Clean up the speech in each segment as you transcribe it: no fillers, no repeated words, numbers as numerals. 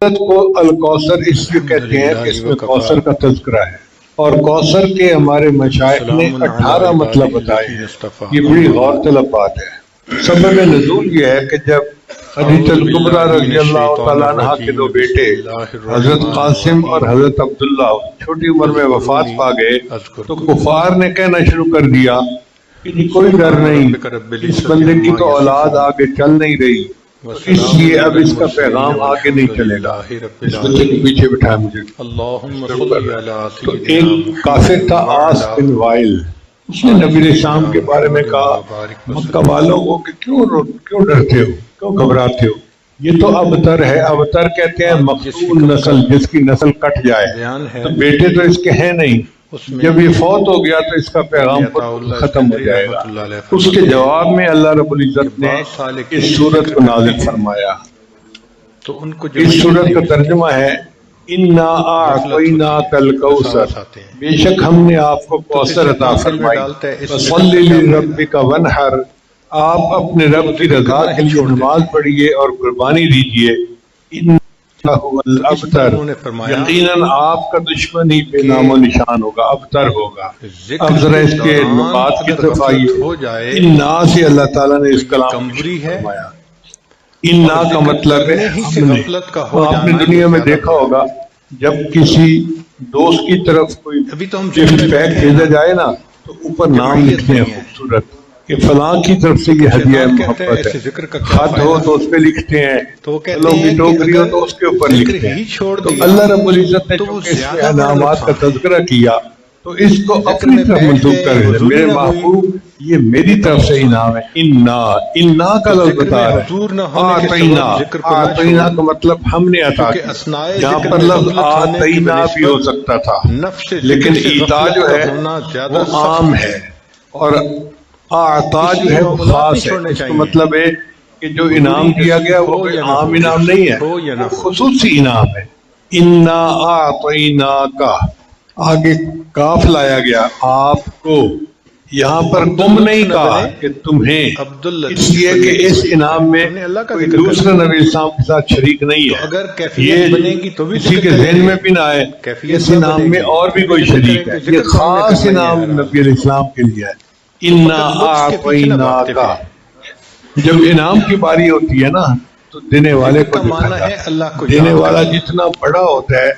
کو الکوثر اس لیے کہتے ہیں کہ اس میں کوثر کا تذکرہ ہے، اور کوثر کے ہمارے مشائخ نے 18 مطلب بتائے ہیں۔ یہ بڑی غور طلب بات ہے۔ سبب نزول یہ ہے کہ جب خدیجہ الکبریٰ رضی اللہ تعالیٰ عنہ کے دو بیٹے حضرت قاسم اور حضرت عبداللہ چھوٹی عمر میں وفات پا گئے تو کفار نے کہنا شروع کر دیا کہ کوئی ڈر نہیں، اس بندے کی تو اولاد آگے چل نہیں رہی، اس لیے اب اس کا پیغام آگے نہیں چلے گا۔ اس بچے کے پیچھے بٹھایا مجھے۔ تو ایک کافر تھا عاص بن وائل، اس نے نبی علیہ السلام کے بارے میں کہا مکہ والوں کو کہ کیوں ڈرتے ہو، کیوں گھبراتے ہو، یہ تو ابتر ہے۔ ابتر کہتے ہیں مقتول نسل، جس کی نسل کٹ جائے، تو بیٹے تو اس کے ہیں نہیں، جب یہ فوت ہو گیا تو اس کا پیغام ختم ہو جائے گا۔ اس کے جواب میں اللہ رب العزت نے اس سورت کو نازل فرمایا۔ اس سورت کا ترجمہ ہے اِنَّا أَعْطَيْنَاكَ الْكَوْثَرَ، بے شک ہم نے آپ کو کوثر عطا فرمائی، فَصَلِّ لِرَبِّكَ وَانْحَرْ، آپ اپنے رب کی رضا کے لیے نماز پڑھیے اور قربانی دیجیے۔ ابتر، یقیناً آپ کا دشمن ہی بے نام و نشان ہوگا، ابتر ہوگا۔ اب ذرا اس کے نکات کی طرف آئیے۔ اِنَّا سے اللہ تعالیٰ نے اس کلام کو فرمایا۔ اِنَّا کا مطلب ہے ہم نے۔ آپ نے دنیا میں دیکھا ہوگا جب کسی دوست کی طرف کوئی گفٹ پیک بھیجا جائے نا تو اوپر نام لکھتے ہیں خوبصورت کہ فلاں کی طرف سے یہ ہدیہ محبت ہے۔ خط ہو تو اس پہ لکھتے ہیں، پھلوں کی ٹوکری ہو تو اس کے اوپر لکھتے ہیں۔ تو اللہ رب العزت نے چونکہ اس میں انعامات کا تذکرہ کیا تو اس کو اپنی طرف منسوب کر دیا، میرے محبوب یہ میری طرف سے انعام ہے۔ اِنَّا کا لفظ بتا رہا ہے۔ آتینا کا مطلب ہم نے عطا کیا، یہاں پر لفظ آتینا بھی ہو سکتا تھا، لیکن ایتا جو ہے وہ عام ہے اور آتا جو ہے وہ خاص ہے۔ اس کا مطلب ہے کہ جو انعام دیا گیا وہ عام انعام نہیں ہے، وہ خصوصی انعام ہے۔ اِنَّا أَعْطَيْنَاكَ، آگے کاف لایا گیا، آپ کو، یہاں پر تم نہیں کہا کہ تمہیں، اس لیے کہ اس انعام میں کوئی دوسرا نبی اسلام کے ساتھ شریک نہیں ہے۔ یہ کسی کے ذہن میں بھی نہ آئے اس انعام میں اور بھی کوئی شریک ہے، یہ خاص انعام نبی علیہ السلام کے لیے ہے۔ اِنَّا أَعْطَيْنَاکَ، جب انعام کی باری ہوتی ہے نا تو دینے والے کو دکھا جاتا، دینے والا جتنا بڑا ہوتا ہے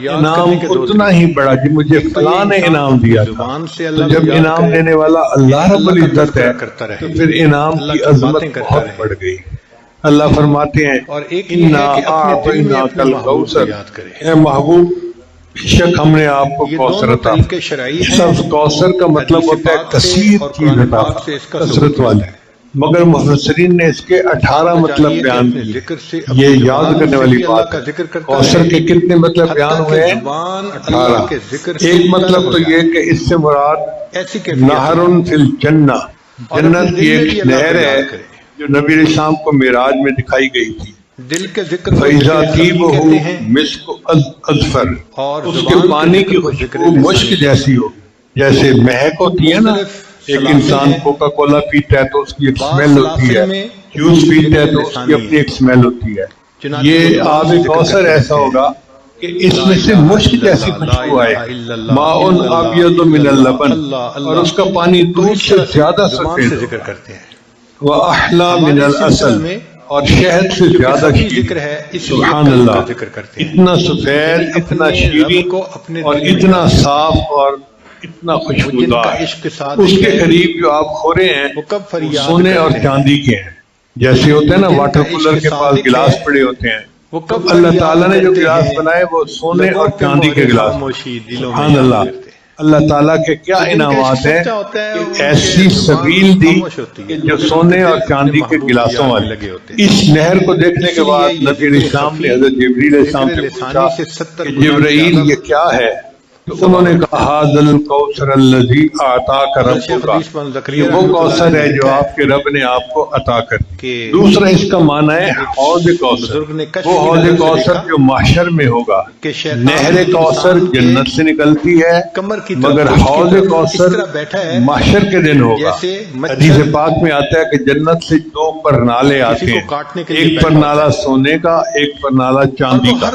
انعام اتنا ہی بڑا۔ جب مجھے فلاں نے انعام دیا تھا، تو جب انعام دینے والا اللہ رب العزت ہے تو پھر انعام کی عظمت بہت بڑھ گئی۔ اللہ فرماتے ہیں اِنَّا أَعْطَيْنَاكَ الْكَوْثَرَ، اے محبوب بے شک ہم نے آپ کو کوثر عطا فرمایا۔ لفظ کوثر کا مطلب ہوتا ہے کثیر چیز عطا، کثرت والی، مگر مفسرین نے اس کے 18 مطلب بیان کیے۔ یہ یاد کرنے والی بات ہے۔ کوثر کے کتنے مطلب بیان ہوئے ہیں؟ 18۔ ایک مطلب تو یہ کہ اس سے مراد نہر فی الجنہ، جنت کی ایک نہر ہے جو نبی علیہ السلام کو معراج میں دکھائی گئی تھی۔ فَإِذَا طِيبُهُ مِسْكُ أَزْفَرَ، اس کے پانی کی خوشبو مشک جیسی ہو، جیسے مہک ہوتی ہے نا، ایک انسان کوکا کولا پیتا ہے تو اس کی ایک سمیل ہوتی ہے، جوس پیتا ہے تو اس کی اپنی ایک سمیل ہوتی ہے۔ یہ آب کوثر ایسا ہوگا کہ اس میں سے مشک جیسی خوشبو آئے، ماء ابیض من اللبن، اور اس کا پانی دودھ سے زیادہ سفید ہوگا، واحلی من العسل، اور شہد سے زیادہ شیریں۔ سبحان اللہ، اتنا سفید، اتنا شیریں اور اتنا صاف اور اتنا خوشبودار۔ اس کے قریب جو آپ کھورے ہیں وہ سونے اور چاندی کے ہیں، جیسے ہوتے ہیں نا واٹر کولر کے پاس گلاس پڑے ہوتے ہیں، تو اللہ تعالیٰ نے جو گلاس بنائے وہ سونے اور چاندی کے گلاس۔ سبحان اللہ، اللہ تعالیٰ کے کیا انعامات ہیں کہ ایسی سبیل دی کہ جو سونے اور چاندی کے گلاسوں والی۔ اس نہر کو دیکھنے کے بعد نبی علیہ السلام نے حضرت جبریل علیہ السلام سے پوچھا کہ جبرائیل یہ کیا ہے؟ تو انہوں نے کہا ھذل کوثر الذی اعطاک ربک، یہ وہ کوثر ہے جو آپ کے رب نے آپ کو عطا کر دی۔ دوسرا اس کا معنی ہے حوض کوثر، وہ حوض کوثر جو محشر میں ہوگا۔ نہر کوثر جنت سے نکلتی ہے مگر حوض کوثر محشر کے دن ہوگا۔ حدیث پاک میں آتا ہے کہ جنت سے دو پرنالے آتے ہیں، ایک پرنالہ سونے کا، ایک پرنالہ چاندی کا۔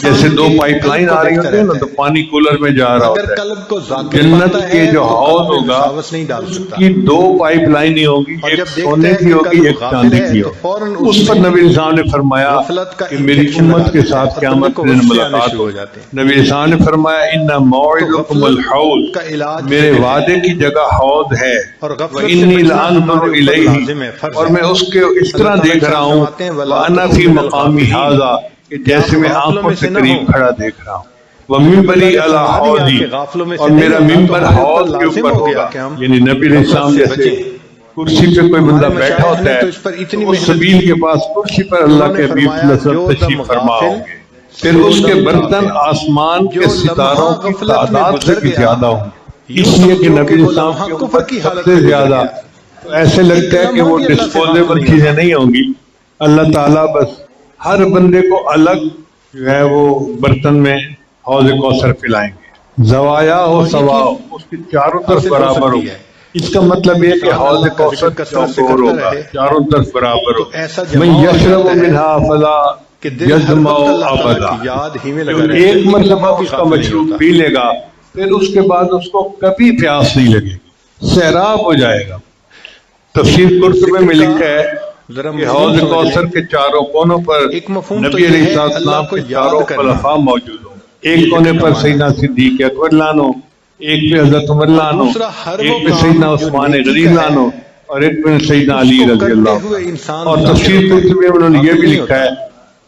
جیسے دو پائپ لائن آ رہی ہوتی ہے نا تو پانی کولر میں جا رہا ہوتا ہے۔ جنت کے جو حوض ہوگا اس کی دو پائپ لائن ہی ہوگی، ایک سونے کی ہوگی، ایک چاندی کی ہوگی۔ اس پر نبی اسلام نے فرمایا کہ میری امت کے ساتھ قیامت کے دن ملاقات ہو جاتے ہیں۔ نبی اسلام نے فرمایا ان موعدکم الحوض، میرے وعدے کی جگہ حوض ہے، وانی لانظر الیہ، اور میں اس کے اس طرح دیکھ رہا ہوں، وانا فی مقامی ھذا، کہ جیسے میں آنکھوں سے قریب کھڑا دیکھ رہا ہوں۔ ومنبری علی حوضی، اور میرا منبر حوض کے اوپر ہوگا۔ یعنی نبی علیہ السلام جیسے کرسی پہ کوئی بندہ بیٹھا ہوتا ہے تو اس سبیل کے پاس کرسی پر اللہ کے حبیب صلی اللہ علیہ وسلم تشریف فرما ہوں گے، پھر اس کے برتن آسمان کے ستاروں کی تعداد سے بھی زیادہ ہوں گے، اس لیے کہ نبی علیہ السلام کی امت سب سے زیادہ۔ تو ایسے لگتا ہے کہ وہ ڈسپوزیبل چیزیں نہیں ہوں گی، اللہ تعالیٰ بس ہر بندے کو الگ جو ہے وہ برتن میں حوض کوثر پلائیں گے، زوایا ہو سوا ہو، اس کی چاروں طرف برابر ہو۔ اس کا مطلب یہ کہ حوض کوثر چوکور ہوگا، چاروں طرف برابر ہو۔ من یشرب منہا فلا یظمأ ابدا، جو ایک مرتبہ اس کا مشروب پی لے گا پھر اس کے بعد اس کو کبھی پیاس نہیں لگے گی، سیراب ہو جائے گا۔ تفسیر قرطبی میں لکھا ہے کہ حوض کوثر کے چاروں کونوں پر نبی علیہ السلام کے چاروں خلفاء موجود ہوں، ایک کونے پر سیدنا صدیق اکبر لانو، ایک پہ حضرت عمر لانو، ایک پہ سیدنا عثمان غنی لانو، اور ایک پہ سیدنا علی رضی اللہ عنہ۔ اور تفسیر قرطبی میں انہوں نے یہ بھی لکھا ہے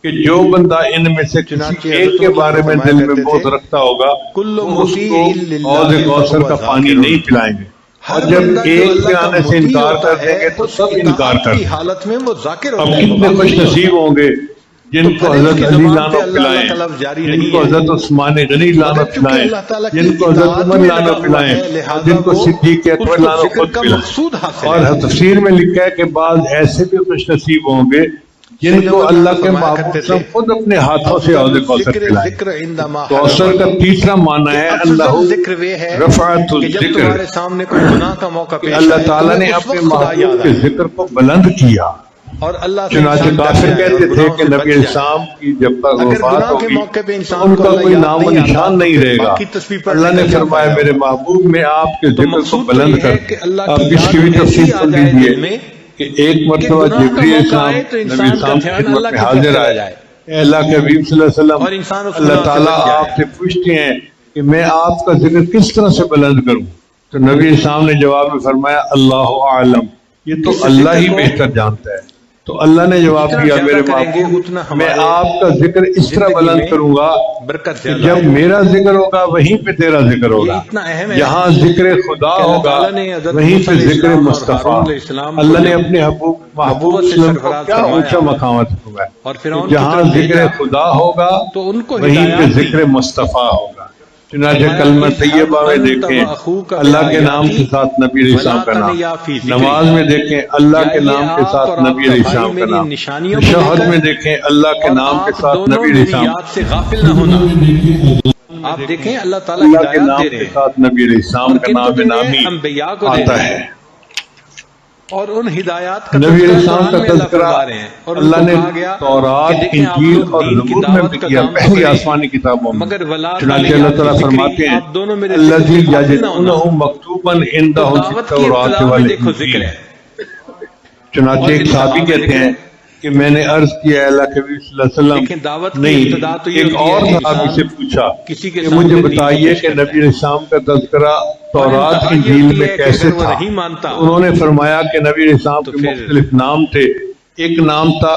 کہ جو بندہ ان میں سے کسی ایک کے بارے میں دل میں بغض رکھتا ہوگا وہ اس کو حوض کوثر کا پانی نہیں پلائیں گے، اور جب ایک پہ آنے سے انکار کر دیں گے تو سب انکار کر دیں گے۔ اب کتنے خوش نصیب ہوں گے جن کو حضرت علی لانو پلائیں، جن کو حضرت عثمان غنی لانو پلائیں، جن کو حضرت عمر لانو پلائیں، جن کو صدیق اکبر لانو خود پلائیں۔ اور تفسیر میں لکھا ہے کہ بعض ایسے بھی خوش نصیب ہوں گے جن کو اللہ کے محبوب خود اپنے ہاتھوں سے حوض کوثر پلائیں۔ کوثر کا تیسرا معنی ہے اللہ رفعت الذکر، کہ اللہ تعالیٰ نے اپنے محبوب کے ذکر کو بلند کیا۔ اور چنانچہ کافر کہتے تھے کہ نبی السلام کی جب تک وفات ہوگی ان کا کوئی نام و نشان نہیں رہے گا۔ اللہ نے فرمایا میرے محبوب میں آپ کے ذکر کو بلند کر۔ آپ اس کی بھی تفصیل سن لیجیے کہ ایک مرتبہ جبریل السلام نبی السلام کی خدمت میں حاضر آئے، اے اللہ کے حبیب صلی اللہ علیہ وسلم، اللہ تعالیٰ آپ سے پوچھتے ہیں کہ میں آپ کا ذکر کس طرح سے بلند کروں؟ تو نبی السلام نے جواب میں فرمایا اللہ اعلم، یہ تو اللہ ہی بہتر جانتا ہے۔ تو اللہ نے جواب دیا میرے محبوب میں آپ کا ذکر اس طرح بلند کروں گا کہ جب میرا ذکر ہوگا وہیں پہ تیرا ذکر ہوگا، جہاں ذکر خدا ہوگا وہیں پہ ذکر مصطفیٰ۔ اللہ نے اپنے محبوب صلی اللہ علیہ وسلم کو کیا اونچا مقام دیا ہے، جہاں ذکر خدا ہوگا وہیں پہ ذکر مصطفیٰ ہوگا۔ چنانچہ کلمہ طیبہ میں دیکھیں اللہ کے نام کے ساتھ نبی علیہ السلام کا نام، نماز میں دیکھیں اللہ کے نام کے ساتھ نبی علیہ السلام کا نام، تشہد میں دیکھیں اللہ کے نام کے ساتھ نبی علیہ السلام، آپ دیکھیں اللہ تعالیٰ ہدایات دے رہے ہیں، ساتھ نبی علیہ السلام کا نام نامی آتا ہے، اور ان ہدایات کا نبی علیہ السلام کا تذکرہ اللہ نے تورات، انجیل اور زبور میں بھی کیا، پہلی آسمانی کتابوں میں۔ چنانچہ اللہ تعالیٰ فرماتے ہیں الذی یجدونہ مکتوبا عندہم فی التوراۃ والانجیل۔ چنانچہ ایک صحابی کہتے ہیں کہ میں نے عرض کیا اللہ کے نبی صلی اللہ علیہ وسلم، نہیں ایک اور صحابی سے پوچھا کہ مجھے بتائیے کہ نبی علیہ السلام کا تذکرہ تورات انجیل میں کیسے تھا؟ انہوں نے فرمایا کہ نبی علیہ السلام کے مختلف نام تھے، ایک نام تھا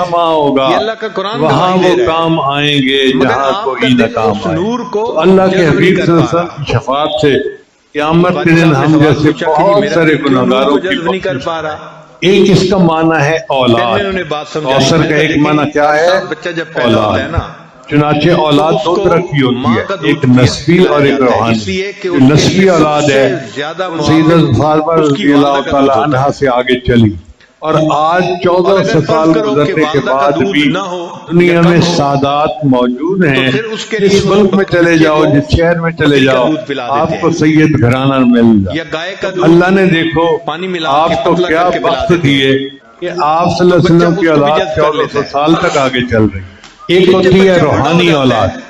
سما ہوگا یہ اللہ کا قرآن وہاں گواہی وہ دے رہا ہے۔ کام آئیں گے مگر جہاں آپ کا کوئی نہ دل کام اس آئے۔ نور کو تو اللہ کے جذب نہیں حبیب کر صلی اللہ پا علیہ وسلم کی شفاعت سے قیامت کے دن صاحب نے ہم سوال جیسے پوچھا کہ بہت میرا سارے دل کیوں نور گناہگاروں کو کی جذب نہیں کر بخشش۔ پا رہا؟ ایک اس کا معنی ہے پھر اولاد، میں انہیں بات سمجھائی، کوثر میں کا نے ایک کہا معنی دیکھیں کیا ہے؟ صاحب بچہ جب پیدا ہوتا ہے نا چنانچہ اولاد تو دو اس کو طرح کی ہوتی ماں ہے، کا ایک دودھ نسبی اور ایک پلایا جاتا ہے، روحانی۔ اس لیے کہ جو اس کے نسبی لیے سب اولاد سے ہے زیادہ سیدت معاون فاطمہ اس کی رضی اللہ والدہ کا تعالی دودھ ہوتا عنہا ہے۔ سے آگے چلی، اور آج اور 1400 اگر فرض سال کرو کہ گزرنے کے والدہ کا بعد دودھ بھی نہ ہو دنیا یا میں کم ہو سادات موجود تو ہیں، پھر اس کے لیے جس اس ملک میں چلے بچے جاؤ، کو جس شہر میں چلے بکری کا جاؤ، دودھ پلا آپ دیتے کو ہیں سید گھرانہ مل یا جائے۔ گائے کا دودھ اللہ نے دیکھو پانی ملا کے آپ کو پتلا کیا کر کے پلا بخت دیتے دیے ہیں کہ آپ صلی اللہ علیہ بچہ وسلم کی اس کو بھی اولاد جذب کر لیتا 1400 ہے۔ سال تک آگے چل رہی۔ ایک لیکن جب ہوتی ہے بچہ بڑا ہو روحانی جاتا اولاد، ہے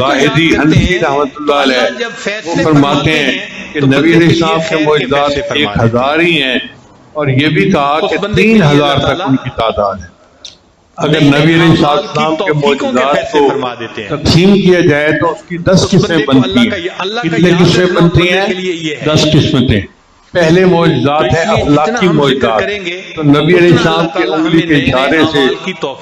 زاہدی حنفی رحمۃ اللہ علیہ وہ فرماتے ہیں کہ نبی علیہ السلام کے معجزات 1000 ہی ہیں، اور یہ بھی کہا کہ 3000 تک ان کی تعداد ہے۔ اگر نبی علیہ السلام کے معجزات کو تقسیم کیا جائے تو اس کی 10 قسمیں بنتی ہیں۔ کتنے قسمیں بنتی ہیں؟ 10 قسمیں۔ پہلے معجزات ہیں اخلاقی معجزات، تو نبی علیہ السلام کے انگلی کے اشارے سے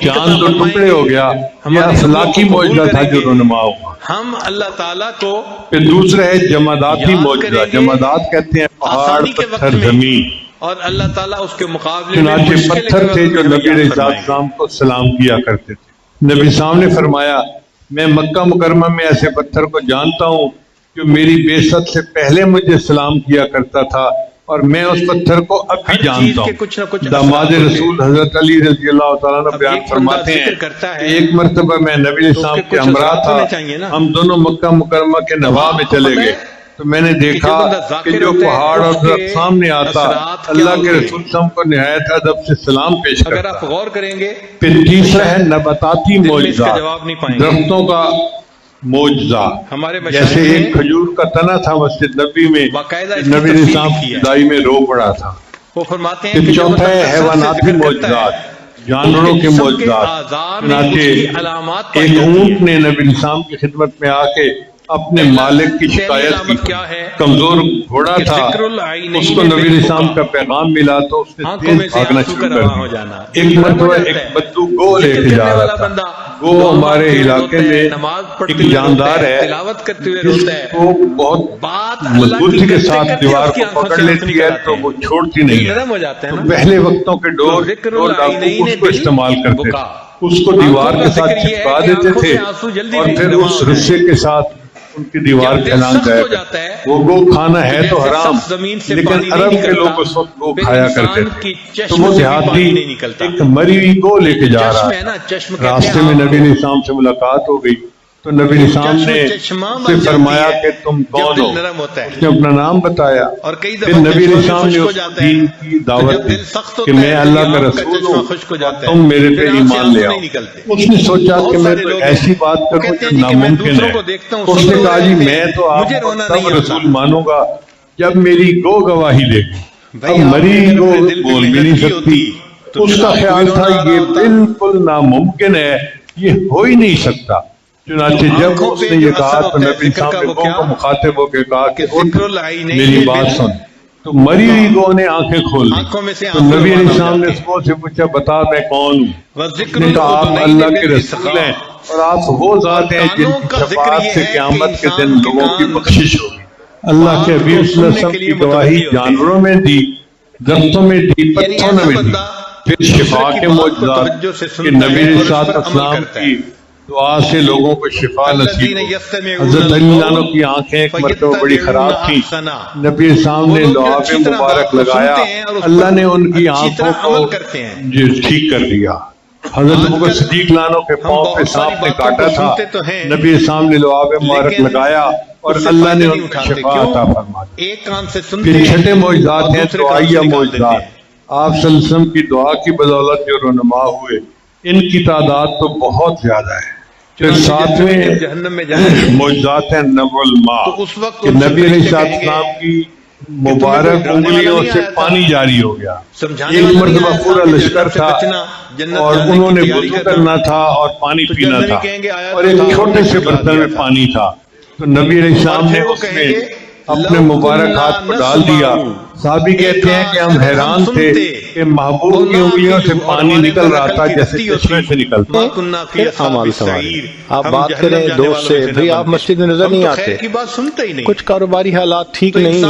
چاند دو ٹکڑے ہو گیا، یہ اخلاقی معجزہ تھا جو رونما ہوا۔ ہم اللہ تعالیٰ کو پھر دوسرا ہے جماداتی معجزہ۔ جمادات کہتے ہیں پہاڑ، پتھر، زمین۔ اور اللہ تعالیٰ اس کے مقابلے چنانچہ مشکل پتھر تھے جو نبی علیہ السلام کو سلام کیا کرتے تھے۔ نبی صاحب نے فرمایا میں مکہ مکرمہ میں ایسے پتھر کو جانتا ہوں جو میری بعثت سے پہلے مجھے سلام کیا کرتا تھا، اور میں اس پتھر کو اب بھی جانتا ہوں۔ داماد رسول حضرت علی رضی اللہ تعالیٰ عنہ بیان فرماتے ہیں کہ ایک مرتبہ میں نبی علیہ السلام کے ہمراہ تھا، ہم دونوں مکہ مکرمہ کے نواح میں چلے گئے تو میں نے دیکھا کہ جو پہاڑ اور درخت سامنے آتا اللہ کے رسول صلی اللہ علیہ وسلم کو نہایت ادب سے سلام پیش اگر کرتا۔ آپ غور کریں گے پھر تیسرا ہے نباتاتی معجزہ، جواب نہیں پائیں گے۔ درختوں کا معجزہ، ہمارے جیسے ایک کھجور کا تنا تھا مسجد نبی میں، باقاعدہ نبی علیہ السلام کی جدائی میں رو پڑا تھا۔ وہ فرماتے ہیں پھر کہ چوتھا ہے حیواناتی معجزات، جانوروں کے معجزات۔ چنانچہ ایک اونٹ نے نبی علیہ السلام کی خدمت میں آ کے اپنے مالک کی شکایت کی، کمزور گھوڑا تھا، اس کو نبی علیہ السلام کا پیغام ملا تو اس نے تیز بھاگنا شروع کر دیا۔ ایک مرتبہ ایک بدو گو لے کے جا رہا تھا، گو ہمارے علاقے میں ایک جاندار ہے جس کو بہت مضبوطی کے ساتھ دیوار کو پکڑ لیتی ہے تو وہ چھوڑتی نہیں ہے۔ تو پہلے وقتوں کے ڈور ڈاکو اس کو استعمال کرتے تھے، اس کو دیوار کے ساتھ چپکا دیتے تھے اور پھر اس رسے کے ساتھ ان کی دیوار پھیلان جائے۔ وہ گو کھانا ہے تو حرام، لیکن عرب کے لوگ اس وقت گو کھایا کرتے تھے۔ تو وہ دیہاتی ایک مری ہوئی گو لے کے جا رہا تھا، راستے میں نبی علیہ السلام سے ملاقات ہو گئی تو نبی علیہ السلام نے اس سے فرمایا کہ تم کون ہو؟ اس نے اپنا نام بتایا، پھر نبی علیہ السلام نے اس کو دین کی دعوت دی کہ میں اللہ کا رسول ہوں، تم میرے پہ ایمان لے آؤ۔ اس نے سوچا کہ میں تو ایسی بات کروں جو ناممکن ہے۔ اس نے کہا جی میں تو آپ کو تب رسول مانوں گا جب میری گو گواہی دے گی، اب مری گو بول بھی نہیں سکتی۔ اس کا خیال تھا یہ بالکل ناممکن ہے، یہ ہو ہی نہیں سکتا۔ چنانچہ جب اس نے یہ کہا تو نبی صاحب نے گو کو مخاطب ہو کے کہا کہ اٹھ میری بات سن۔ تو مری ہوئی گو نے آنکھیں کھول دی تو نبی علیہ السلام نے اس گو سے پوچھا بتا میں کون ہوں؟ اس نے کہا آپ اللہ کے رسول ہیں اور آپ وہ ذات ہیں جن کی شفاعت سے قیامت کے دن لوگوں کی بخشش ہوگی۔ اللہ کے حبیب صلی اللہ علیہ وسلم کی گواہی جانوروں میں دی، درختوں میں دی، پتھروں میں دی۔ پھر شفا کے معجزات کہ نبی علیہ السلام کی دعا سے لوگوں کو شفا نصیب ہو۔ حضرت علی عنہ کی آنکھیں ایک مرتبہ بڑی خراب تھیں، نبی السلام نے لعاب مبارک لگایا، اللہ نے ان کی آنکھوں کو ٹھیک کر دیا۔ حضرت ابوبکر صدیق عنہ کے پاؤں پہ سانپ نے کاٹا تھا، نبی السلام نے لعاب مبارک لگایا اور اللہ نے ان کو شفا عطا فرما دی۔ پھر چھٹے معجزات ہیں دعائیہ معجزات، آپ صلی اللہ علیہ وسلم کی دعا کی بدولت جو رونما ہوئے، ان کی تعداد تو بہت زیادہ ہے۔ پھر ساتویں معجزات ہیں نبع الماء کہ نبی علیہ السلام کی مبارک انگلیوں سے پانی جاری ہو گیا۔ ایک مرتبہ پورا لشکر تھا اور انہوں نے وضو کرنا تھا اور پانی پینا تھا اور ایک چھوٹے سے برتن میں پانی تھا، تو نبی علیہ السلام نے اس میں اپنے مبارک ہاتھ کو ڈال دیا۔ صحابی کہتے ہیں کہ ہم حیران تھے کہ محبوب کی انگلیوں سے پانی نکل رہا تھا جیسے چشمے سے نکلتا۔ آپ بات کریں دوست سے، بھئی آپ مسجد میں نظر نہیں آتے، کچھ کاروباری حالات ٹھیک نہیں،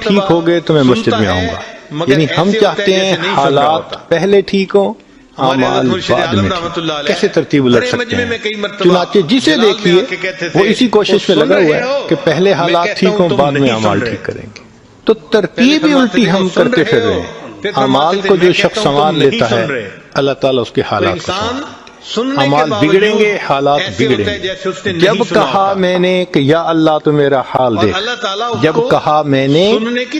ٹھیک ہو گئے تو میں مسجد میں آؤں گا۔ یعنی ہم چاہتے ہیں حالات پہلے ٹھیک ہوں، اعمال بعد میں ٹھیک۔ کیسے ترتیب الٹ سکتے ہیں؟ چنانچہ جسے دیکھیے وہ اسی کوشش میں لگا ہوا ہے کہ پہلے حالات ٹھیک ہوں بعد میں اعمال ٹھیک کریں گے، تو ترتیب ہی الٹی ہم کرتے پھر رہے ہیں۔ اعمال کو جو شخص سنوار لیتا ہے اللہ تعالیٰ اس کے حالات کو سنوار، اعمال بگڑیں گے حالات بگڑیں گے۔ جب کہا میں نے کہ یا اللہ تو میرا حال دیکھ، جب کہا میں نے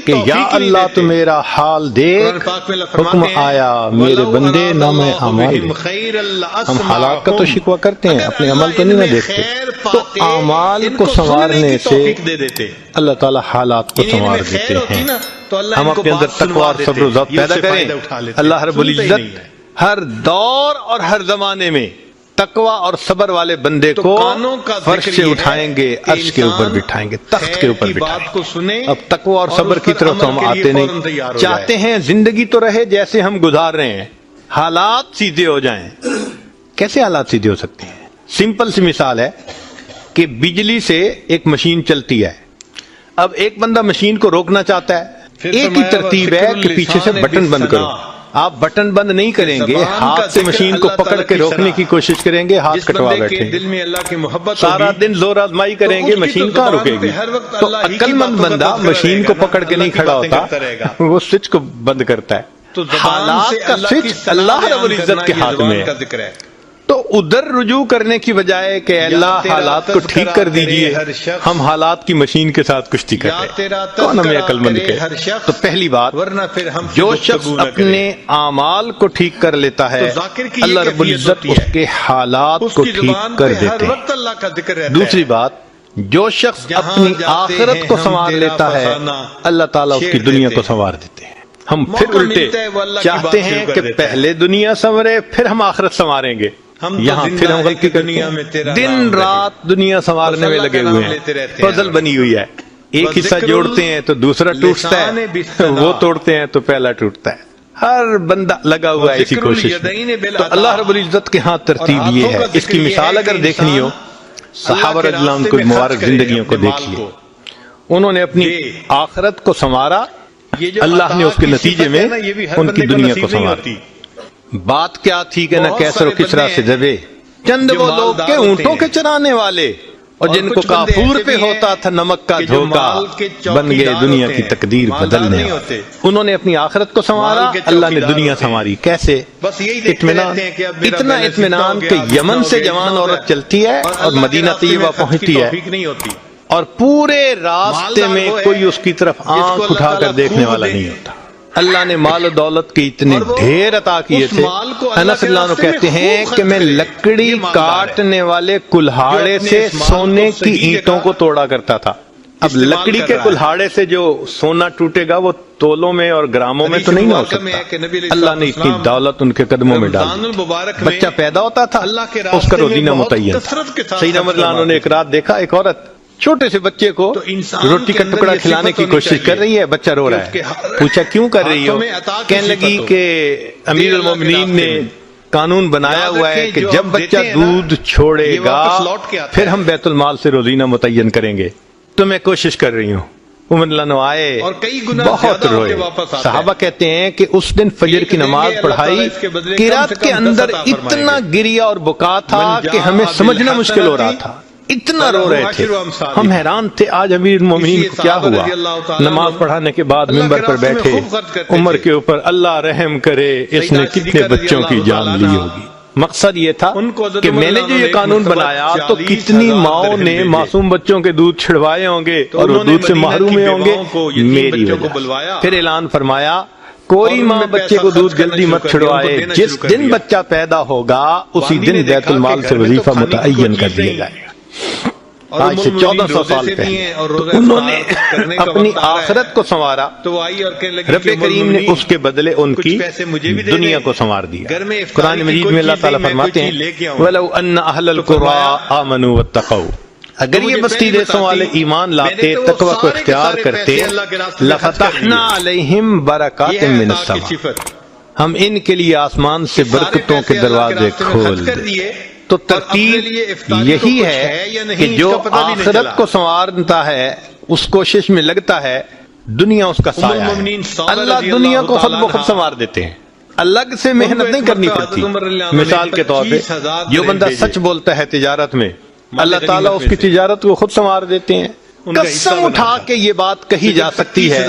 کہ یا اللہ تو میرا حال دیکھ، حکم آیا میرے بندے نہ میں اعمال دیکھ۔ ہم حالات کا تو شکوہ کرتے ہیں، اپنے عمل تو نہیں نہ دیکھتے، تو اعمال کو سنوارنے سے اللہ تعالیٰ حالات کو سنوار دیتے ہیں۔ ہم اپنے اندر تقوی اور صبر و ضبط پیدا کریں، اللہ رب العزت ہر دور اور ہر زمانے میں تقوی اور صبر والے بندے کو فرش سے اٹھائیں گے، عرش کے اوپر بٹھائیں گے، تخت کے اوپر بٹھائیں گے۔ اب تقوی اور صبر کی طرف ہم آتے نہیں، چاہتے ہیں زندگی تو رہے جیسے ہم گزار رہے ہیں، حالات سیدھے ہو جائیں۔ کیسے حالات سیدھے ہو سکتے ہیں؟ سمپل سی مثال ہے کہ بجلی سے ایک مشین چلتی ہے، اب ایک بندہ مشین کو روکنا چاہتا ہے، ایک ہی ترتیب ہے کہ پیچھے سے بٹن بند کرو. آپ بٹن بند نہیں کریں گے، ہاتھ سے مشین کو پکڑ کے روکنے کی کوشش کریں گے، ہاتھ کٹوا بیٹھیں دل میں اللہ کی محبت سارا دن زور آزمائی کریں گے، مشین کہاں رکے گی؟ تو عقل مند بندہ مشین کو پکڑ کے نہیں کھڑا ہوتا، وہ سوئچ کو بند کرتا ہے. حالات کا سوئچ اللہ رب العزت کے ہاتھ میں ہے. تو ادھر رجوع کرنے کی بجائے کہ اللہ حالات کو ٹھیک کر دیجئے، ہم حالات کی مشین کے ساتھ کشتی کر رہے ہیں. کون ہمیں عقل مند کے؟ تو پہلی بات، جو شخص اپنے اعمال کو ٹھیک کر لیتا ہے اللہ رب العزت اس کے حالات کو ٹھیک کر دیتے ہیں. دوسری بات، جو شخص اپنی آخرت کو سنوار لیتا ہے اللہ تعالیٰ اس کی دنیا کو سنوار دیتے ہیں. ہم پھر الٹے چاہتے ہیں کہ پہلے دنیا سنورے پھر ہم آخرت سنواریں گے. یہاں پھر ہم غلطی کرتے ہیں، دن رات دنیا سنوارنے میں لگے ہوئے ہیں، پزل بنی ہوئی ہے. ایک حصہ جوڑتے ہیں تو دوسرا ٹوٹتا ہے، وہ توڑتے ہیں تو پہلا ٹوٹتا ہے. ہر بندہ لگا ہوا ہے اسی کوشش میں. تو اللہ رب العزت کے ہاں ترتیب یہ ہے. اس کی مثال اگر دیکھنی ہو، صحابہ رضی اللہ عنہ کی مبارک زندگیوں کو دیکھیے. انہوں نے اپنی آخرت کو سنوارا، اللہ نے اس کے نتیجے میں ان کی دنیا کو سنوارا. بات کیا تھی کہ نہ کیسر و کسرا سے دبے چند وہ لوگ کے اونٹوں کے چرانے والے، اور جن کو کافور پہ ہوتا تھا نمک کا دھوکہ، بن گئے دنیا کی تقدیر بدلنے والے. انہوں نے اپنی آخرت کو سنوارا، اللہ نے دنیا سنواری. کیسے؟ اطمینان، اتنا اطمینان کہ یمن سے جوان عورت چلتی ہے اور مدینہ طیبہ پہنچتی ہے اور پورے راستے میں کوئی اس کی طرف آنکھ اٹھا کر دیکھنے والا نہیں ہوتا. اللہ نے مال و دولت کے اتنے ڈھیر عطا کیے تھے. انس اللہ عنہ کہتے ہیں کہ میں لکڑی کاٹنے والے کلہاڑے سے سونے کی اینٹوں کو توڑا کرتا تھا. اب لکڑی کے کلہاڑے سے جو سونا ٹوٹے گا وہ تولوں میں اور گراموں میں تو نہیں ہو سکتا. اللہ نے اتنی دولت ان کے قدموں میں ڈال دی. بچہ پیدا ہوتا تھا اس کا روزینہ متعین تھا. سیدنا عمر اللہ عنہ نے ایک رات دیکھا ایک عورت چھوٹے سے بچے کو روٹی کا ٹکڑا کھلانے کی کوشش کر رہی ہے، بچہ رو رہا ہے. پوچھا کیوں کر رہی ہو؟ کہنے لگی کہ امیر المومنین نے قانون بنایا ہوا ہے کہ جب بچہ دودھ چھوڑے گا پھر ہم بیت المال سے روزینہ متعین کریں گے، تو میں کوشش کر رہی ہوں. عمر اللہ عنہ آئے، بہت روئے. صحابہ کہتے ہیں کہ اس دن فجر کی نماز پڑھائی کہ رات کے اندر اتنا گریا اور بکا تھا کہ ہمیں سمجھنا مشکل ہو رہا تھا، اتنا رو رہے تھے. ہم حیران تھے آج امیر المومنین کو کیا ہوا. نماز پڑھانے کے بعد منبر پر بیٹھے، عمر کے اوپر اللہ رحم کرے اس نے کتنے بچوں کی جان لی ہوگی. مقصد یہ تھا کہ میں نے جو یہ قانون بنایا تو کتنی ماؤں نے معصوم بچوں کے دودھ چھڑوائے ہوں گے اور وہ دودھ سے محروم ہوں گے میری وجہ. پھر اعلان فرمایا کوئی ماں بچے کو دودھ جلدی مت چھڑوائے، جس دن بچہ پیدا ہوگا اسی دن بیت المال سے وظیفہ متعین کر دیا جائے گا. آج سے 1400 سال پہلے انہوں نے اپنی آخرت کو سنوارا، رب کریم نے اس کے بدلے ان کی دنیا کو سنوار دیا. قرآن مجید میں اللہ تعالیٰ فرماتے ہیں وَلَوْ أَنَّ أَهْلَ الْقُرَىٰ آمَنُوا وَاتَّقَوْا، اگر یہ بستی دیسوں والے ایمان لاتے، تقوی کو اختیار کرتے، لَفَتَحْنَا عَلَيْهِمْ بَرَكَاتٍ مِّنَ السَّمَاءِ، ہم ان کے لیے آسمان سے برکتوں کے دروازے کھول دیں. تو ترتیب یہی ہے کہ جو آخرت کو سنوارتا ہے اس کوشش میں لگتا ہے، دنیا اس کا سایہ ہے. اللہ دنیا کو خود بخود سنوار دیتے ہیں، الگ سے محنت نہیں کرنی پڑتی. مثال کے طور پہ جو بندہ سچ بولتا ہے تجارت میں، اللہ تعالیٰ اس کی تجارت کو خود سنوار دیتے ہیں. قسم اٹھا کے یہ بات کہی جا سکتی ہے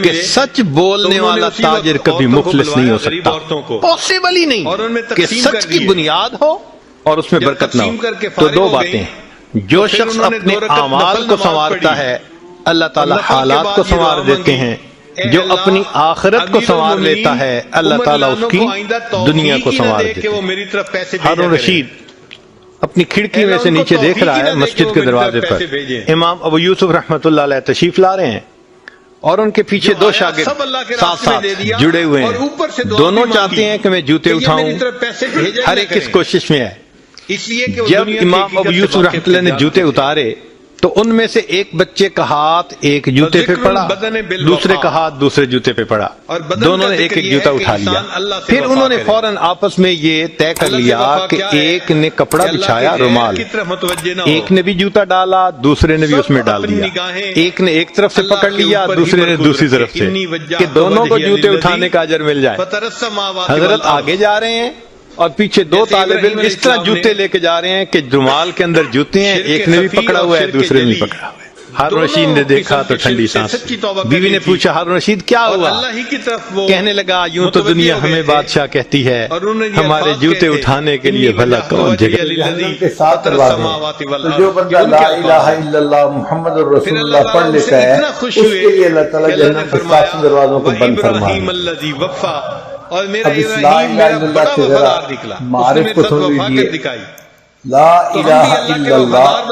کہ سچ بولنے والا تاجر کبھی مفلس نہیں ہو سکتا. پاسبل ہی نہیں کہ سچ کی بنیاد ہو اور اس میں برکت نہ ہو. تو دو باتیں، جو شخص اپنے اعمال کو سنوارتا ہے اللہ تعالیٰ حالات کو سنوار دیتے ہیں. جو اپنی آخرت کو سنوار لیتا ہے اللہ تعالیٰ اس کی دنیا کو سنوار دیتے ہیں. ہارون رشید اپنی کھڑکی میں سے نیچے دیکھ رہا ہے مسجد کے دروازے پر. امام ابو یوسف رحمۃ اللہ علیہ تشریف لا رہے ہیں اور ان کے پیچھے دو شاگرد ساتھ ساتھ جڑے ہوئے ہیں. دونوں چاہتے ہیں کہ میں جوتے اٹھاؤں، ہر ایک اس کوشش میں ہے. جب امام ابو یوسف رحمۃ اللہ نے جوتے اتارے تو ان میں سے ایک بچے کا ہاتھ ایک جوتے پہ پڑا، دوسرے کا ہاتھ دوسرے جوتے پہ پڑا، دونوں نے ایک ایک جوتا اٹھا لیا۔ پھر انہوں نے فوراً آپس میں یہ طے کر لیا کہ ایک نے کپڑا بچھایا رومال، ایک نے بھی جوتا ڈالا، دوسرے نے بھی اس میں ڈال دیا، ایک نے ایک طرف سے پکڑ لیا، دوسرے نے دوسری طرف سے، کہ دونوں کو جوتے اٹھانے کا اجر مل جائے۔ حضرت آگے جا رہے ہیں اور پیچھے دو طالب علم اس طرح جوتے لے کے جا رہے ہیں کہ رومال کے اندر جوتے ہیں، ایک نے بھی پکڑا ہوا ہے دوسرے نے بھی پکڑا ہوا ہے۔ ہارون رشید نے دیکھا تو ٹھنڈی سانس، بیوی نے پوچھا ہارون رشید کیا ہوا؟ کہنے لگا یوں تو دنیا ہمیں بادشاہ کہتی ہے، ہمارے جوتے اٹھانے کے لیے بھلا کون جگہ؟ جہنم کے 7 دروازے، تو جو بندہ لا الہ الا اللہ محمد رسول اللہ پڑھ لیتا ہے اس کے لیے اللہ تعالیٰ جہنم کے 7 دروازوں کو بند فرمائے۔ اب اس لا الہ الا اللہ کے ذرا معرف کو سن لیجیے۔ لا الہ الا اللہ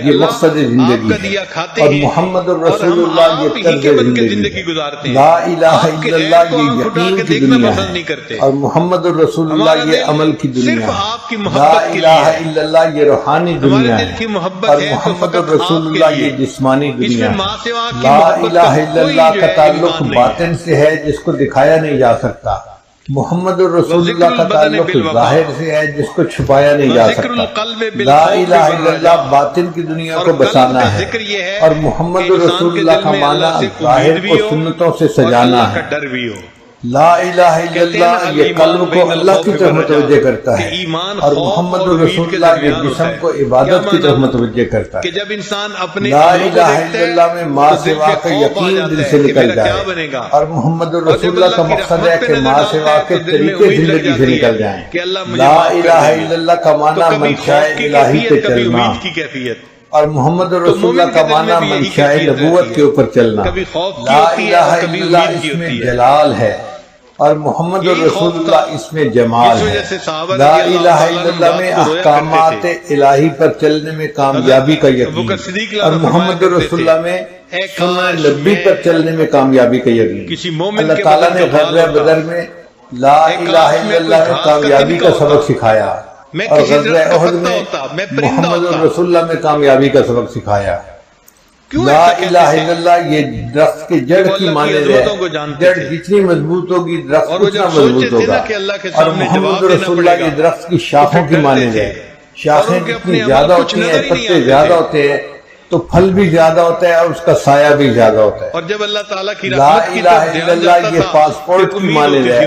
یہ مقصد زندگی ہے، اور محمد الرسول اللہ یہ طرز زندگی ہے۔ لا الہ الا اللہ یہ یقین کی دنیا ہے، اور محمد الرسول اللہ یہ عمل کی دنیا ہے۔ لا الہ الا اللہ یہ روحانی دنیا ہے، اور محمد الرسول اللہ یہ جسمانی دنیا ہے۔ لا الہ الا اللہ کا تعلق باطن سے ہے جس کو دکھایا نہیں جا سکتا، محمد الرسول اللہ کا تعلق ظاہر سے ہے جس کو چھپایا نہیں جا سکتا۔ لا الہ الا اللہ باطن کی دنیا کو بسانا ہے، اور محمد الرسول اللہ کا معنی ظاہر کو سنتوں سے سجانا ہے۔ لا الہ الا اللہ یہ قلب کو اللہ کی طرف متوجہ کرتا ہے، اور محمد الرسول اللہ یہ جسم کو عبادت کی طرف متوجہ کرتا ہے۔ لا الہ الا اللہ میں ما سوا کا یقین دل سے نکل جائے، اور محمد الرسول اللہ کا مقصد ہے کہ ما سوا کے طریقے زندگی سے نکل جائیں۔ لا الہ الا اللہ کا معنی منشاء الہی پہ چلنا، اور محمد رسول اللہ کا معنی منشاء نبوت کے اوپر چلنا۔ لا الہ الا اللہ اس میں جلال ہے، اور محمد رسول اللہ اس میں جمال ہے۔ لا الہ الا اللہ میں احکامات الہی پر چلنے میں کامیابی کا یقین، اور محمد رسول اللہ میں سنت نبی پر چلنے میں کامیابی کا یقین۔ اللہ تعالیٰ نے غزوہ بدر میں لا الہ الا اللہ میں کامیابی کا سبق سکھایا، اور غزوہ احد میں محمد رسول اللہ میں کامیابی کا سبق سکھایا۔ لا الہ الا اللہ یہ درخت کی جڑ کی مانند ہے، جڑ جتنی مضبوط ہوگی درخت اتنا مضبوط ہوگا، اور محمد رسول اللہ یہ درخت کی شاخوں کی مانند ہے، شاخیں جتنی زیادہ ہوتی ہیں، پتے زیادہ ہوتے ہیں تو پھل بھی زیادہ ہوتا ہے، اور اس کا سایہ بھی زیادہ ہوتا ہے۔ اور جب اللہ تعالیٰ کی لا الہ الا اللہ یہ پاسپورٹ کی مانند ہے،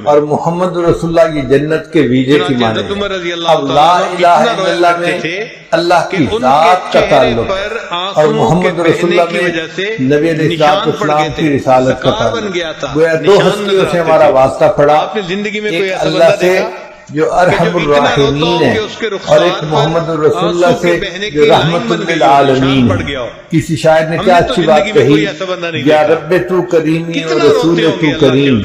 اور محمد رسول اللہ یہ جنت کے ویزے کی مانند ہے۔ اب لا الہ الا اللہ میں اللہ کی ذات کا تعلق، اور محمد رسول اللہ میں نبی علیہ السلام کی رسالت کا تعلق۔ گویا دو ہستیوں سے ہمارا واسطہ پڑا، ایک اللہ سے جو ارحم الراحمین ہے، اور ایک محمد رسول اللہ سے جو رحمت للعالمین ہے۔ کسی شاعر نے کیا اچھی بات کہی، یا رب تو کریمی و رسول تو کریم،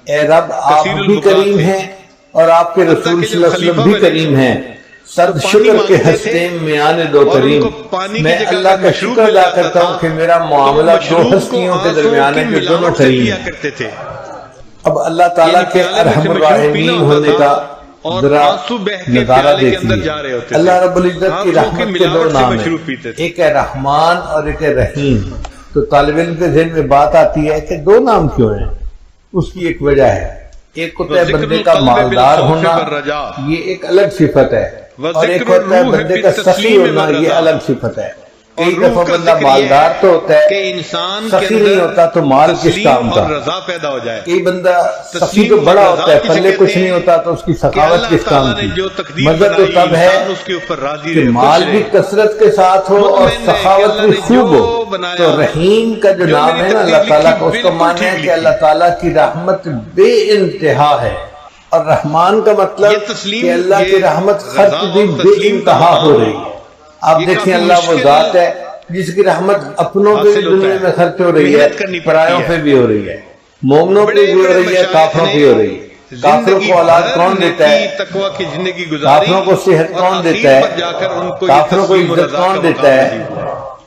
اے رب آپ بھی کریم ہیں اور آپ کے رسول صلی اللہ علیہ وسلم بھی کریم ہیں، صد شکر کے ہستے میں آنے دو کریم۔ میں اللہ کا شکر ادا کرتا ہوں کہ میرا معاملہ دو ہستیوں کے درمیان ہے جو دونوں کریم ہیں۔ اب اللہ تعالیٰ کے ارحم الراحمین ہونے کا ذرا نظارہ دیکھیے۔ اللہ رب العزت کی رحمت کے دو نام ہیں، ایک ہے رحمان اور ایک ہے رحیم۔ تو طالب علم کے ذہن میں بات آتی ہے کہ دو نام کیوں ہیں؟ اس کی ایک وجہ ہے، ایک ہوتا ہے بندے کا مالدار ہونا، یہ ایک الگ صفت ہے، اور ایک ہوتا ہے بندے کا سخی ہونا، یہ الگ صفت ہے۔ کئی دفعہ بندہ مالدار تو ہوتا ہے، سخی نہیں ہوتا تو مال کس کام کا۔ کئی بندہ سخی تو بڑا ہوتا ہے، پلے کچھ نہیں ہوتا تو اس کی سخاوت کس کام کی۔ مزہ تو تب ہے کہ مال بھی کثرت کے ساتھ ہو اور سخاوت بھی خوب ہو۔ تو رحیم کا جو نام ہے نا اللہ تعالیٰ کا، اس کا معنی ہے کہ اللہ تعالیٰ کی رحمت بے انتہا ہے، اور رحمان کا مطلب کہ اللہ کی رحمت خرچ بھی بے انتہا ہو رہی ہے۔ آپ دیکھیں اللہ وہ ذات ہے جس کی رحمت اپنوں پہ بھی دنیا میں خرچ ہو رہی ہے، پرایوں پہ بھی ہو رہی ہے، مومنوں پہ بھی ہو رہی ہے، کافروں پہ ہو رہی ہے۔ کافروں کو اولاد کون دیتا ہے؟ کافروں کو صحت کون دیتا ہے؟ کافروں کو عزت کون دیتا ہے؟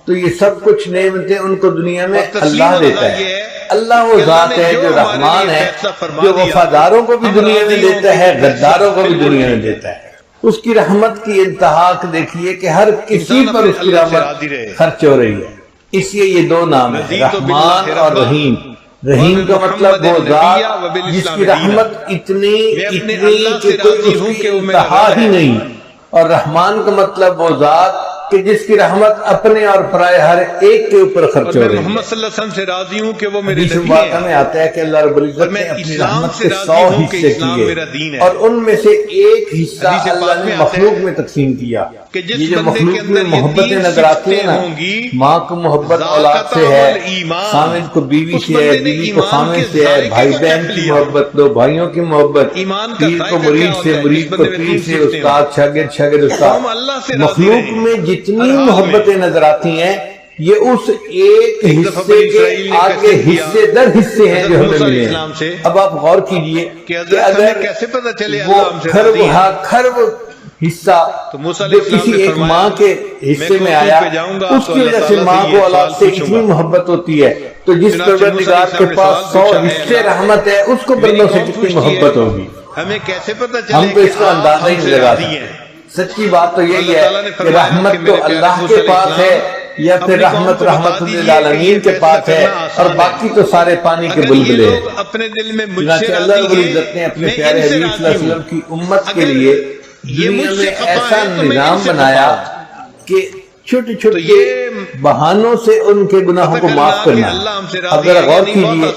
تو یہ سب کچھ نعمتیں ان کو دنیا میں اللہ دیتا ہے۔ اللہ وہ ذات ہے جو رحمان ہے، جو وفاداروں کو بھی دنیا میں دیتا ہے، غداروں کو بھی دنیا میں دیتا ہے۔ اس کی رحمت کی انتہا دیکھیے کہ ہر کسی پر اس کی رحمت خرچ ہو رہی ہے. اس لیے یہ دو نام ہیں، رحمان اور رحیم. رحیم کا مطلب وہ ذات جس کی رحمت اتنی کہ کوئی اس کی انتہا ہی نہیں، اور رحمان کا مطلب وہ ذات کہ جس کی رحمت اپنے اور پرائے ہر ایک کے اوپر خرچ ہو رہی ہے. محمد صلی اللہ علیہ وسلم سے راضی ہوں کہ وہ میرے نبی ہیں. میں آتا ہے کہ اللہ رب العزت نے اپنی رحمت کے 100 حصے کیے اور ان میں سے ایک حصہ اللہ نے مخلوق میں تقسیم کیا. یہ جو مخلوق میں محبتیں نظر آتی ہیں نا، ماں کو محبت اولاد سے ہے، خامد کو بیوی سے ہے، بیوی کو خامد سے ہے، بھائی بہن کی محبت، دو بھائیوں کی محبت، پیر کو مرید سے، مرید کو پیر سے، استاد شاگرد، شاگرد استاد. مخلوق میں جتنی محبتیں نظر آتی ہیں یہ اس ایک حصے کے آگے حصے در حصے ہیں جو ہمیں ملے ہیں. اب آپ غور کیجئے کہ اگر وہ کھرب حصہ جو کسی ایک ماں کے حصے میں آیا، اس کی وجہ سے ماں کو اولاد سے اتنی محبت ہوتی ہے، تو جس پروردگار کے پاس 100 حصے رحمت ہے اس کو بندوں سے کتنی محبت ہوگی. ہمیں کیسے پتہ چلے؟ ہم تو اس کا اندازہ ہی نہیں لگا سکتے. سچی بات تو یہی ہے کہ رحمت تو اللہ کے پاس ہے، یا پھر رحمت للعالمین کے پاس ہے، اور باقی تو سارے پانی کے بلبلے ہیں. اپنے دل میں چنانچہ اللہ رب العزت نے اپنے پیارے حبیب صلی اللہ علیہ وسلم کی امت کے لیے دنیا میں ایسا نظام بنایا کہ چھوٹے چھوٹے بہانوں سے ان کے گناہوں کو معاف کرنا. اگر غور کیجیے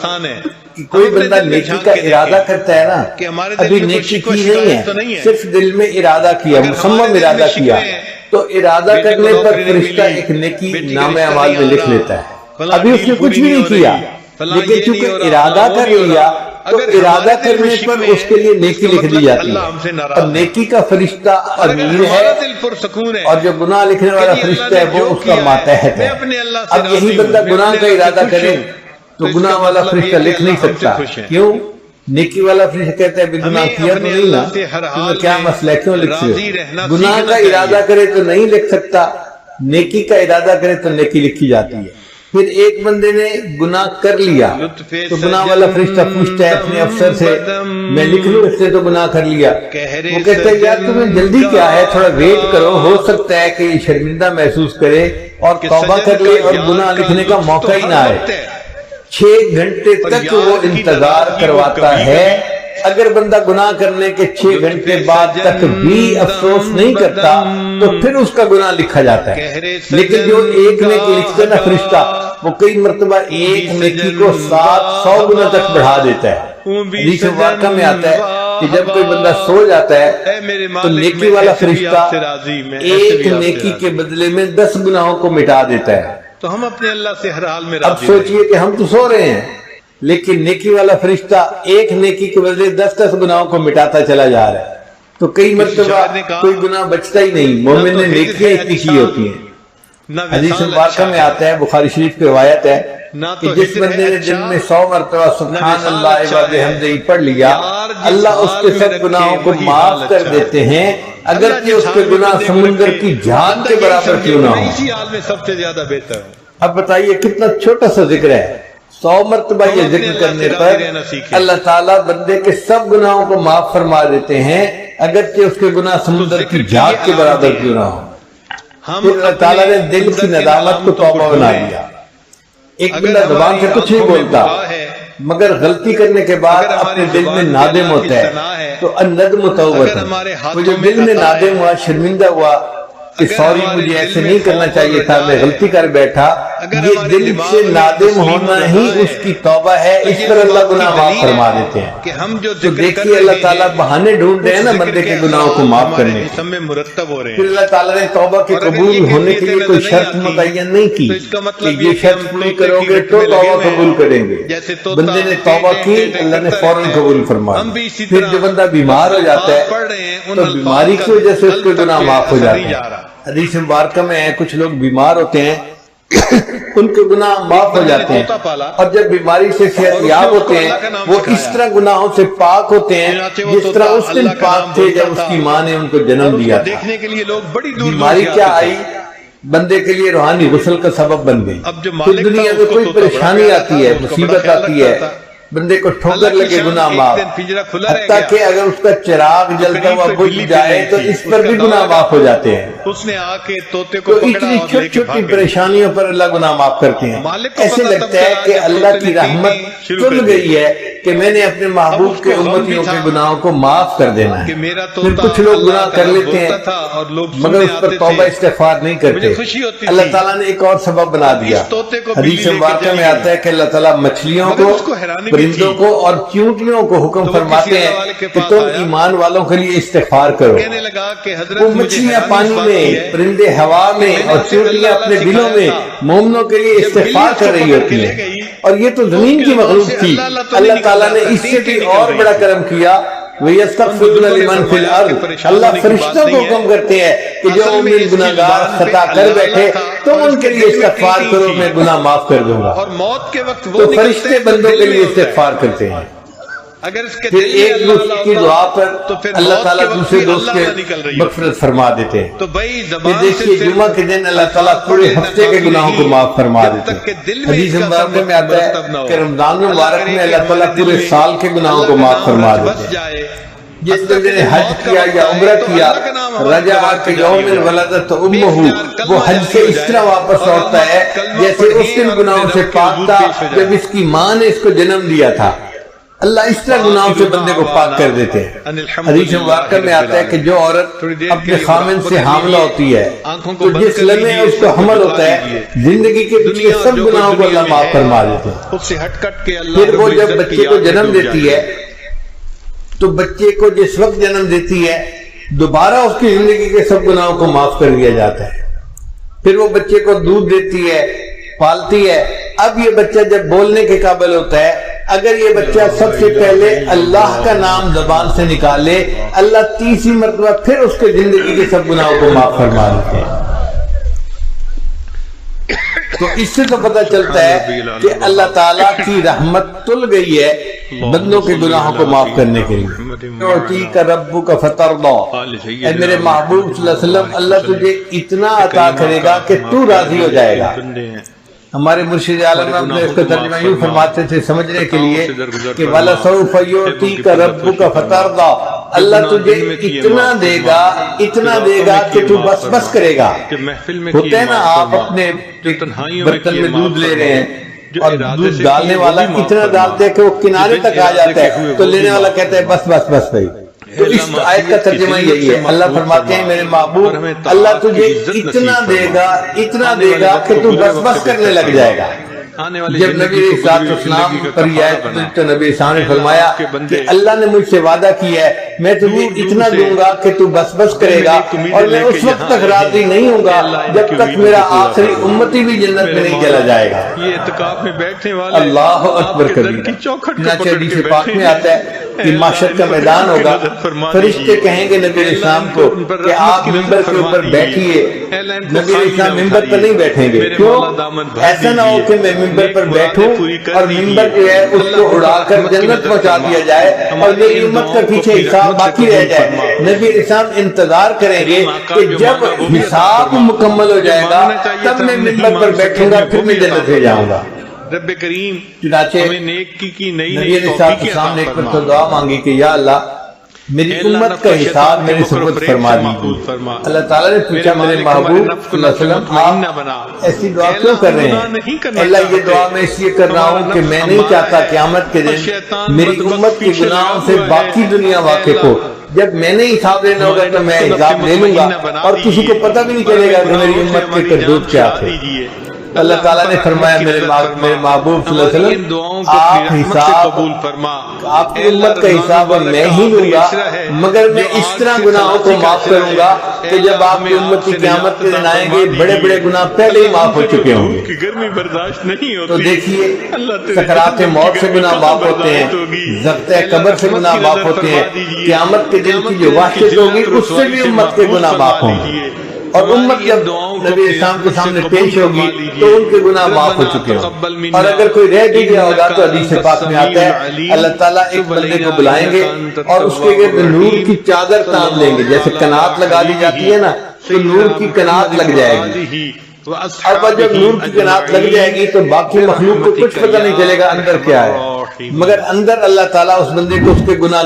کہ کوئی بندہ نیکی کا ارادہ کرتا ہے نا، ابھی نیکی کی نہیں ہے، صرف دل میں ارادہ کیا، مصمم ارادہ کیا، تو ارادہ کرنے پر فرشتہ ایک نیکی نام اعمال میں لکھ لیتا ہے. ابھی اس نے کچھ بھی نہیں کیا، لیکن چونکہ ارادہ کر لیا تو ارادہ کرنے پر اس کے لیے نیکی لکھ دی جاتی ہے. اور نیکی کا فرشتہ امیر ہے اور جو گناہ لکھنے والا فرشتہ ہے وہ اس کا ماتحت ہے. اب یہی بندہ گناہ کا ارادہ کرے تو گناہ والا فرشتہ لکھ نہیں سکتا. کیوں؟ نیکی والا فرشتہ کہتا ہے بھی گناہ کیا تو نہیں نا، تمہیں کیا مسئلہ ہے، کیوں لکھ سکتے؟ گناہ کا ارادہ کرے تو نہیں لکھ سکتا، نیکی کا ارادہ کرے تو نیکی لکھی جاتی ہے. پھر ایک بندے نے گناہ کر لیا تو گناہ والا فرشتہ پوچھتا ہے اپنے افسر سے، میں لکھ لوں؟ اس نے تو گناہ کر لیا. وہ کہتا ہے یار تمہیں جلدی کیا ہے، تھوڑا ویٹ کرو، ہو سکتا ہے کہ یہ شرمندہ محسوس کرے اور توبہ کر لے اور گناہ لکھنے کا موقع ہی نہ آئے. 6 گھنٹے تک وہ انتظار کرواتا ہے. اگر بندہ گناہ کرنے کے 6 گھنٹے بعد تک بھی افسوس نہیں کرتا تو پھر اس کا گناہ لکھا جاتا ہے. لیکن جو ایک نیکی لکھتا ہے نا فرشتہ، وہ کئی مرتبہ ایک نیکی کو 700 گنا تک بڑھا دیتا ہے. حدیث مبارکہ میں آتا ہے کہ جب کوئی بندہ سو جاتا ہے تو نیکی والا فرشتہ ایک نیکی کے بدلے میں 10 گناہوں کو مٹا دیتا ہے. تو ہم اپنے اللہ سے ہر حال میں اب سوچئے کہ ہم تو سو رہے ہیں لیکن نیکی والا فرشتہ ایک نیکی کے بدلے 10 گناہوں کو مٹاتا چلا جا رہا ہے. تو کئی مرتبہ کوئی گناہ بچتا ہی نہیں. مومن نے نیکیاں اتنی کی ہوتی ہیں. حدیث مبارکہ میں آتا ہے، بخاری شریف کی روایت ہے کہ جس بندے نے دن میں 100 مرتبہ سبحان اللہ و بحمدہ پڑھ لیا، اللہ اس کے سب گناہوں کو معاف کر دیتے ہیں، اگرچہ اس کے گناہ سمندر کی جھاگ کے برابر کیوں نہ ہو. اسی حال میں سب سے زیادہ بہتر ہے. اب بتائیے کتنا چھوٹا سا ذکر ہے. 100 مرتبہ یہ ذکر کرنے پر اللہ تعالیٰ بندے کے سب گناہوں کو معاف فرما دیتے ہیں، اگرچہ اس کے گناہ سمندر کی جھاگ کے برابر کیوں نہ ہو. پھر اللہ تعالیٰ نے دل کی ندامت کو توبہ بنا دیا. ایک بندہ زبان سے کچھ نہیں بولتا مگر غلطی کرنے کے بعد اپنے دل میں نادم ہوتا ہے تو الندم توبۃ. وہ جو دل میں نادم ہوا، شرمندہ ہوا کہ سوری مجھے ایسے نہیں کرنا چاہیے تھا، میں غلطی کر بیٹھا، یہ دل سے نادم ہونا ہی اس کی توبہ ہے. اس پر اللہ گناہ معاف فرما دیتے ہیں. تو دیکھیے اللہ تعالیٰ بہانے ڈھونڈ رہے ہیں نا بندے کے گناہوں کو معاف کرنے کے. پھر اللہ تعالیٰ نے توبہ کے قبول ہونے کے لیے کوئی شرط متعین نہیں کی کہ یہ شرط پوری کرو گے تو توبہ قبول کریں گے. بندے نے توبہ کی، اللہ نے فوراً قبول فرمایا. پھر جو بندہ بیمار ہو جاتا ہے تو بیماری کی وجہ سے اس کے گناہ معاف ہو جاتے ہیں. حدیث مبارکہ میں کچھ لوگ بیمار ہوتے ہیں، ان کے گناہ معاف ہو جاتے ہیں، اور جب بیماری سے صحت یاب ہوتے ہیں وہ اس طرح گناہوں سے پاک ہوتے ہیں جس طرح اس دن پاک تھے جب اس کی ماں نے ان کو جنم دیا تھا. بیماری کیا آئی؟ بندے کے لیے روحانی غسل کا سبب بن گئی. پھر دنیا میں کوئی پریشانی آتی ہے، مصیبت آتی ہے، بندے کو ٹھوکر لگے گناہ معاف، حتیٰ کہ اگر اس کا چراغ جلتا ہوا بجھ جائے تو اس پر بھی گناہ معاف ہو جاتے ہیں۔ اس نے آ کے طوطے کو تو اتنی چھوٹی چھوٹی پریشانیوں پر اللہ گناہ معاف کرتے ہیں۔ ایسے لگتا ہے کہ اللہ کی رحمت تل گئی ہے کہ میں نے اپنے محبوب کے امتیوں کے گناہوں کو معاف کر دینا ہے۔ پھر کچھ لوگ گناہ کر لیتے ہیں مگر اس پر توبہ استغفار نہیں کرتے۔ اللہ تعالیٰ نے ایک اور سبب بنا دیا۔ حدیث مبارکہ میں آتا ہے کہ اللہ تعالیٰ مچھلیوں کو، پرندوں کو اور چونٹیوں کو حکم فرماتے ہیں کہ تم ایمان والوں کے لیے استغفار کرو۔ وہ مچھلیاں پانی میں، پرندے ہوا میں اور چونٹیاں اپنے دلوں میں مومنوں کے لیے استغفار کر رہی ہوتی ہیں، اور یہ تو زمین کی مخلوق تھی۔ اللہ تعالیٰ نے اس سے بھی اور بڑا کرم کیا، وَيَسْتَغْفِرُونَ لِمَنْ فِي الْأَرْضِ، اللہ فرشتوں کو حکم کرتے ہیں کہ جو مومن گناہگار خطا کر بیٹھے تم ان کے لیے استغفار کرو، میں گناہ معاف کر دوں گا۔ اور موت کے وقت تو فرشتے بندوں کے لیے استغفار کرتے ہیں۔ اگر اس کے پھر ایک دوست کی دعا پر اللہ تعالیٰ دوسرے دوست کے مغفرت فرما دیتے ہیں۔ تو بھائی یہ زبان دیکھیے جمعہ کے دن اللہ تعالیٰ پورے ہفتے کے گناہوں کو معاف فرما دیتے ہیں۔ حدیث مبارکہ میں آتا ہے کہ رمضان مبارک میں اللہ تعالیٰ پورے سال کے گناہوں کو معاف فرما دیتے ہیں۔ جس بندے نے حج کیا یا عمرہ کیا، رجع کہ یوم ولدت امہ، وہ حج سے اس طرح واپس لوٹتا ہے جیسے اس دن گناہوں سے پاک تھا جب اس کی ماں نے اس کو جنم دیا تھا۔ اللہ اس طرح گناہوں سے بندے کو پاک کر دیتے ہیں۔ حدیث مبارکہ میں آتا ہے کہ جو عورت اپنے خامن سے حاملہ ہوتی ہے تو جس لمحے اس کو حمل ہوتا ہے زندگی کے پچھلے سب گناہوں کو اللہ معاف فرما دیتے ہیں۔ پھر وہ جب بچے کو جنم دیتی ہے تو بچے کو جس وقت جنم دیتی ہے دوبارہ اس کی زندگی کے سب گناہوں کو معاف کر دیا جاتا ہے۔ پھر وہ بچے کو دودھ دیتی ہے، پالتی ہے۔ اب یہ بچہ جب بولنے کے قابل ہوتا ہے، اگر یہ بچہ سب سے پہلے اللہ کا نام زبان سے نکالے، اللہ تیسری مرتبہ پھر اس کے زندگی کے سب گناہوں کو معاف فرما دیتے ہیں۔ تو اس سے تو پتہ چلتا ہے کہ اللہ تعالیٰ کی رحمت تل گئی ہے بندوں کے گناہوں کو معاف کرنے کے لیے۔ اعطیک ربک فترضی، اے میرے محبوب صلی اللہ علیہ وسلم، اللہ تجھے اتنا عطا کرے گا کہ تو راضی ہو جائے گا۔ ہمارے مرشد عالم اپنے اس کا ترجمہ یوں فرماتے تھے سمجھنے کے لیے کہ وَلَسَوْفَ يُعْطِيكَ رَبُّكَ فَتَرْضَىٰ، اللہ تجھے اتنا دے گا کہ تو بس بس کرے گا۔ ہوتا ہے نا، آپ اپنے برتن میں دودھ لے رہے ہیں اور دودھ ڈالنے والا اتنا ڈالتے ہے کہ وہ کنارے تک آ جاتا ہے تو لینے والا کہتا ہے بس بس بس بھائی۔ تو اس آیت کا ترجمہ یہی ہے، اللہ فرماتے ہیں میرے محبوب اللہ تجھے اتنا دے گا کہ تو بس بس کرنے لگ جائے گا۔ جب نبی علیہ السلام پر یہ آیت تو نبی اسلام نے فرمایا کہ اللہ نے مجھ سے وعدہ کیا ہے میں تجھے اتنا دوں گا کہ تو بس بس کرے گا، اور میں اس وقت تک راضی نہیں ہوں گا جب تک میرا آخری امتی بھی جنت میں نہیں چلا جائے گا۔ یہ اعتکاف میں بیٹھنے والے اللہ اکبر کبیر۔ چنانچہ حدیث پاک میں آتا ہے کہ معاشر کا میدان ہوگا، فرشتے کہیں گے نبی علیہ السلام کو کہ آپ ممبر کے اوپر بیٹھیے۔ نبی علیہ السلام ممبر پر نہیں بیٹھیں گے، کیوں؟ ایسا نہ ہو کہ میں ممبر پر بیٹھوں اور ممبر جو ہے اس کو اڑا کر جنت پہنچا دیا جائے اور میری امت کا پیچھے حساب باقی رہ جائے۔ نبی علیہ السلام انتظار کریں گے کہ جب حساب مکمل ہو جائے گا تب میں ممبر پر بیٹھوں گا، پھر میں جنت میں جاؤں گا۔ رب کریم چنانچہ ہمیں نیکی کی نئی نبی علیہ السلام نے ایک مرتبہ دعا مانگی کہ یا اللہ میری امت کا حساب میرے سپرد فرما دیجیے۔ اللہ تعالیٰ نے پوچھا میرے محبوب صلی اللہ علیہ وسلم آپ ایسی دعا کیوں کر رہے ہیں؟ اللہ یہ دعا میں اس لیے کر رہا ہوں کہ میں نہیں چاہتا قیامت کے دن میری امت کے گناہوں سے باقی دنیا واقف ہو۔ جب میں نے حساب لینا ہوگا تو میں حساب لے لوں گا اور کسی کو پتہ بھی نہیں چلے گا کہ میری امت کے کرتوت کیا تھے۔ اللہ تعالیٰ نے فرمایا میرے محبوب صلی اللہ علیہ وسلم آپ حساب آپ کی امت کا حساب میں ہی لوں گا، مگر میں اس طرح گناہوں کو معاف کروں گا کہ جب آپ کی امت کی قیامت کے دن آئیں گے بڑے بڑے گناہ پہلے ہی معاف ہو چکے ہوں گے۔ گرمی برداشت نہیں ہوتی تو دیکھیے سکرات موت سے گناہ معاف ہوتے ہیں، ضبط قبر سے گناہ معاف ہوتے ہیں، قیامت کے دن کی جو وحشت ہوگی اس سے بھی امت کے گناہ معاف ہوں گے، اور امت جب نبی اسلام کے سامنے پیش ہوگی تو ان کے گناہ معاف ہو چکے ہوں۔ اور اگر کوئی رہ بھی گیا ہوگا تو حدیث پاک میں آتا ہے اللہ تعالیٰ ایک بندے کو بلائیں گے اور اس کے گرد نور کی چادر تان لیں گے، جیسے کنات لگا دی جاتی ہے نا تو نور کی کنات لگ جائے گی، اب جب نور کی قناعت لگ جائے گی تو باقی مخلوق کو کچھ پتہ نہیں چلے گا اندر کیا ہے، مگر اندر اللہ تعالیٰ اس بندے کو اس کے گناہ